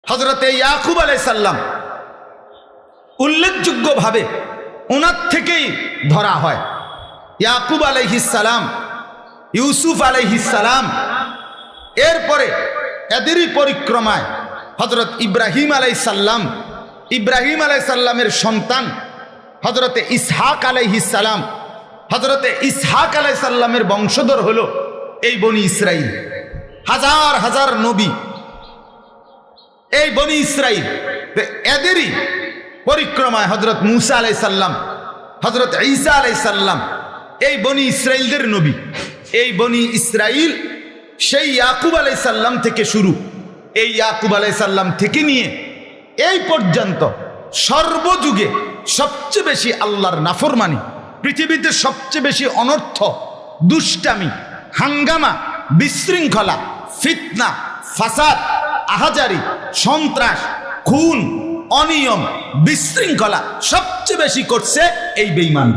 হযরতে ইয়াকুব আলাইহিস সালাম উল্লেখযোগ্যভাবে ওনার থেকেই ধরা হয়। ইয়াকুব আলাইহিস সালাম, ইউসুফ আলাইহিস সালাম, এরপরে এদেরই পরিক্রমায় হযরত ইব্রাহিম আলাইহিস সালাম, ইব্রাহিম আলাইহিস সালামের সন্তান হযরতে ইসহাক আলাইহিস সালাম, হযরতে ইসহাক আলাইহিস সালামের বংশধর হলো এই বনি ইসরাইল। হাজার হাজার নবী এই বনি ইসরাইল, এদেরই পরিক্রমায় হযরত মুসা আলাইহিস সালাম, হযরত ঈসা আলাইহিস সালাম, এই বনি ইসরাইলদের নবী। এই বনি ইসরাইল সেই ইয়াকুব আলাইহিস সালাম থেকে শুরু। এই ইয়াকুব আলাইহিস সালাম থেকে নিয়ে এই পর্যন্ত সর্বযুগে সবচেয়ে বেশি আল্লাহর নাফরমানি, পৃথিবীতে সবচেয়ে বেশি অনর্থ, দুষ্টামি, হাঙ্গামা, বিশৃঙ্খলা, ফিতনা, ফাসাদ, আহাজারি, সন্ত্রাস, খুন, অনিয়ম, বিশৃঙ্খলা সবচেয়ে বেশি করছে এই বেঈমান।